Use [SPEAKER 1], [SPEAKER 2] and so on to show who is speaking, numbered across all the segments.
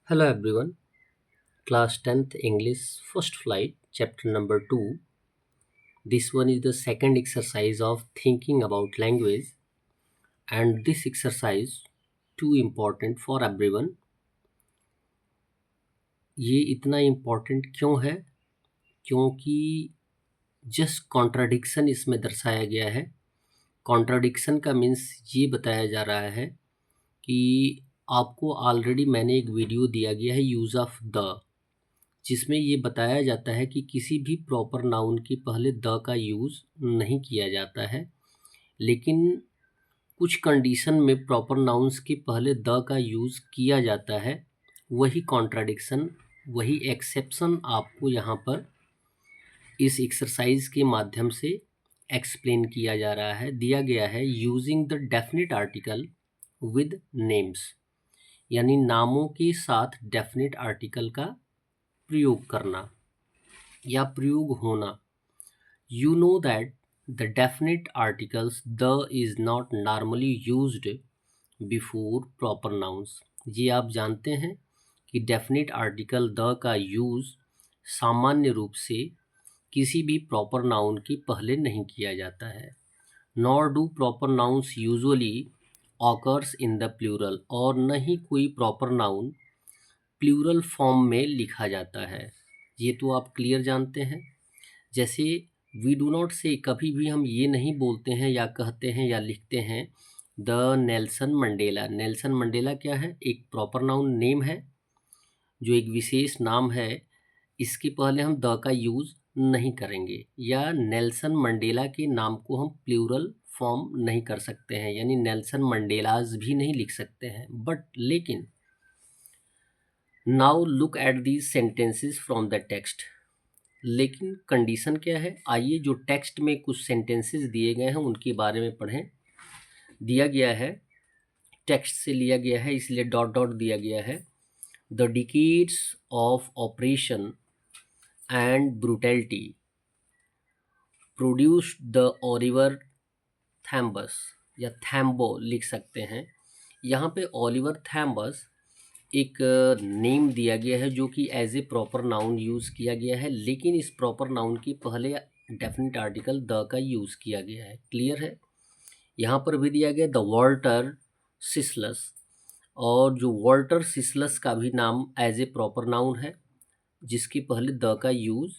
[SPEAKER 1] Hello everyone, class 10th English first flight, chapter number 2. This one is the second exercise of thinking about language, and this exercise too important for everyone. ये इतना important क्यों है? क्योंकि just contradiction इसमें दर्शाया गया है। Contradiction का मीन्स ये बताया जा रहा है कि आपको ऑलरेडी मैंने एक वीडियो दिया गया है यूज़ ऑफ द, जिसमें ये बताया जाता है कि किसी भी प्रॉपर नाउन के पहले द का यूज़ नहीं किया जाता है, लेकिन कुछ कंडीशन में प्रॉपर नाउन्स के पहले द का यूज़ किया जाता है। वही कॉन्ट्राडिक्शन, वही एक्सेप्शन आपको यहाँ पर इस एक्सरसाइज के माध्यम से एक्सप्लेन किया जा रहा है। दिया गया है using the definite article with names, यानी नामों के साथ डेफिनेट आर्टिकल का प्रयोग करना या प्रयोग होना। You know that the definite articles the is not normally used before proper nouns। ये आप जानते हैं कि डेफिनेट आर्टिकल द का यूज़ सामान्य रूप से किसी भी प्रॉपर नाउन के पहले नहीं किया जाता है। Nor do proper nouns usually occurs in the plural, और न ही कोई प्रॉपर नाउन प्लूरल फॉर्म में लिखा जाता है। ये तो आप क्लियर जानते हैं। जैसे वी डू नॉट से, कभी भी हम ये नहीं बोलते हैं या कहते हैं या लिखते हैं the Nelson Mandela. Nelson Mandela क्या है? एक प्रॉपर नाउन नेम है, जो एक विशेष नाम है। इसके पहले हम द का यूज़ नहीं करेंगे, या नेल्सन मंडेला के नाम को हम प्लूरल फॉर्म नहीं कर सकते हैं, यानी नेल्सन मंडेलाज भी नहीं लिख सकते हैं। बट लेकिन now look at these sentences from the text. लेकिन कंडीशन क्या है? आइए जो टेक्स्ट में कुछ सेंटेंसेस दिए गए हैं उनके बारे में पढ़ें। दिया गया है, टेक्स्ट से लिया गया है, इसलिए डॉट डॉट दिया गया है। The decades of operation and brutality produced the Oliver Tambos, या थैम्बो लिख सकते हैं। यहाँ पे ओलिवर थैम्बस एक नेम दिया गया है जो कि as a proper noun use किया गया है, लेकिन इस प्रॉपर नाउन के पहले डेफिनेट आर्टिकल द का यूज़ किया गया है। क्लियर है? यहाँ पर भी दिया गया द वॉल्टर सिसलस, और जो वॉल्टर सिसलस का भी नाम एज ए प्रॉपर नाउन है जिसके पहले द का यूज़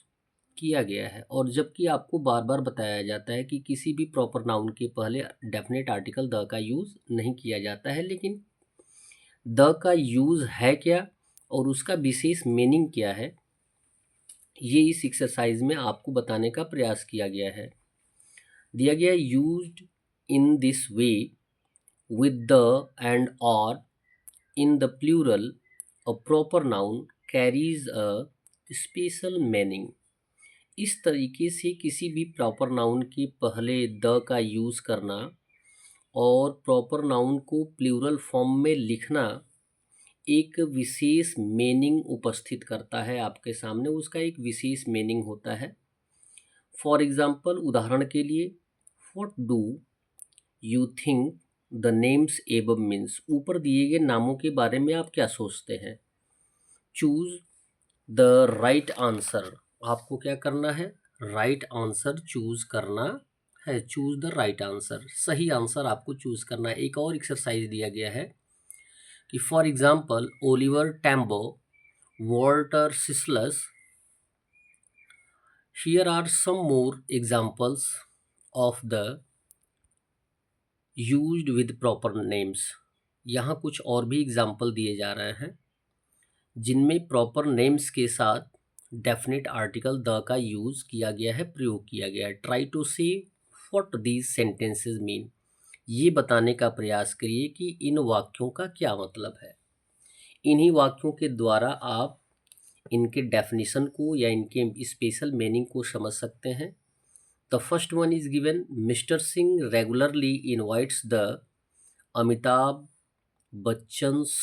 [SPEAKER 1] किया गया है। और जबकि आपको बार बार बताया जाता है कि किसी भी प्रॉपर नाउन के पहले डेफिनेट आर्टिकल द का यूज़ नहीं किया जाता है, लेकिन द का यूज़ है क्या और उसका विशेष मीनिंग क्या है, ये इस एक्सरसाइज में आपको बताने का प्रयास किया गया है। दिया गया used in this way with the and और in the plural a proper noun carries a special meaning. इस तरीके से किसी भी प्रॉपर नाउन के पहले द का यूज़ करना और प्रॉपर नाउन को प्लूरल फॉर्म में लिखना एक विशेष मीनिंग उपस्थित करता है आपके सामने, उसका एक विशेष मीनिंग होता है। फॉर एग्जाम्पल, उदाहरण के लिए, what do you think the names above means. ऊपर दिए गए नामों के बारे में आप क्या सोचते हैं? Choose the right answer. आपको क्या करना है? राइट आंसर चूज करना है। चूज द राइट आंसर, सही आंसर आपको चूज करना है। एक और एक्सरसाइज दिया गया है कि for example Oliver Tambo, Walter Sisulus. Here are some more examples of the used with proper names. यहाँ कुछ और भी एग्जाम्पल दिए जा रहे हैं जिनमें प्रॉपर नेम्स के साथ डेफिनेट आर्टिकल द का यूज़ किया गया है, प्रयोग किया गया है। Try to see what these sentences mean. ये बताने का प्रयास करिए कि इन वाक्यों का क्या मतलब है। इन्हीं वाक्यों के द्वारा आप इनके डेफिनेशन को या इनके स्पेशल मीनिंग को समझ सकते हैं। The first one is given, mister Singh regularly invites the Amitabh Bachchans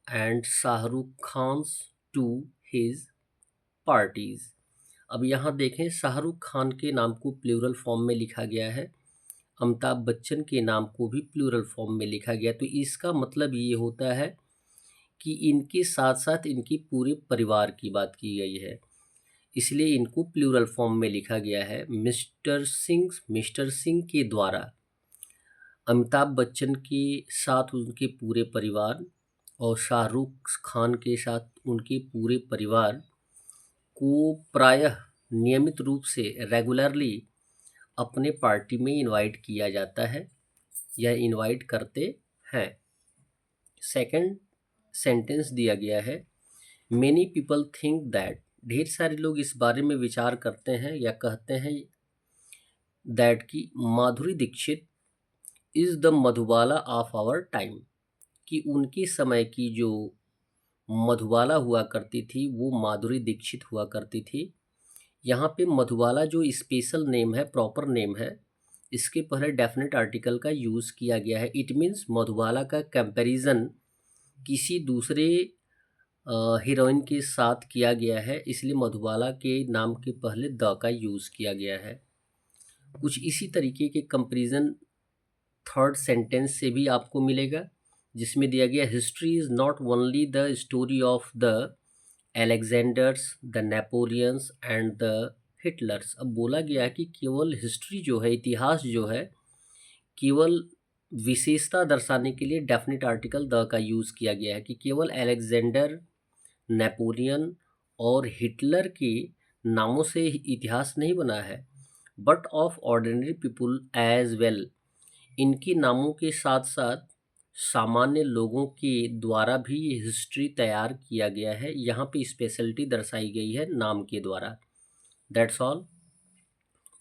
[SPEAKER 1] and Shahrukh Khans to his parties. अब यहाँ देखें, शाहरुख खान के नाम को प्लूरल फॉर्म में लिखा गया है, अमिताभ बच्चन के नाम को भी प्लूरल फॉर्म में लिखा गया। तो इसका मतलब ये होता है कि इनके साथ साथ इनकी पूरे परिवार की बात की गई है, इसलिए इनको प्लूरल फॉर्म में लिखा गया है। मिस्टर सिंह के द्वारा अमिताभ बच्चन के साथ उनके पूरे परिवार और शाहरुख खान के साथ उनके पूरे परिवार को प्रायः नियमित रूप से रेगुलरली अपने पार्टी में इनवाइट किया जाता है या इनवाइट करते हैं। सेकंड सेंटेंस दिया गया है, मेनी पीपल थिंक दैट, ढेर सारे लोग इस बारे में विचार करते हैं या कहते हैं दैट कि Madhuri Dixit is the Madhubala of our time, कि उनके समय की जो मधुबाला हुआ करती थी वो माधुरी दीक्षित हुआ करती थी। यहाँ पे मधुबाला जो स्पेशल नेम है, प्रॉपर नेम है, इसके पहले डेफिनेट आर्टिकल का यूज़ किया गया है। इट मीन्स मधुबाला का कंपैरिजन किसी दूसरे हीरोइन के साथ किया गया है, इसलिए मधुबाला के नाम के पहले द का यूज़ किया गया है। कुछ इसी तरीके के कंपैरिजन थर्ड सेंटेंस से भी आपको मिलेगा, जिसमें दिया गया history is not only the story of the Alexanders, the Napoleons and the Hitlers. अब बोला गया है कि केवल हिस्ट्री जो है, इतिहास जो है, केवल विशेषता दर्शाने के लिए डेफिनेट आर्टिकल द का यूज़ किया गया है, कि केवल एलेक्जेंडर, नेपोलियन और हिटलर के नामों से इतिहास नहीं बना है, but of ordinary people as well. इनके नामों के साथ साथ सामान्य लोगों के द्वारा भी ये हिस्ट्री तैयार किया गया है। यहाँ पे स्पेशलिटी दर्शाई गई है नाम के द्वारा। That's all.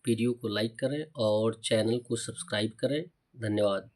[SPEAKER 1] वीडियो को लाइक करें और चैनल को सब्सक्राइब करें। धन्यवाद।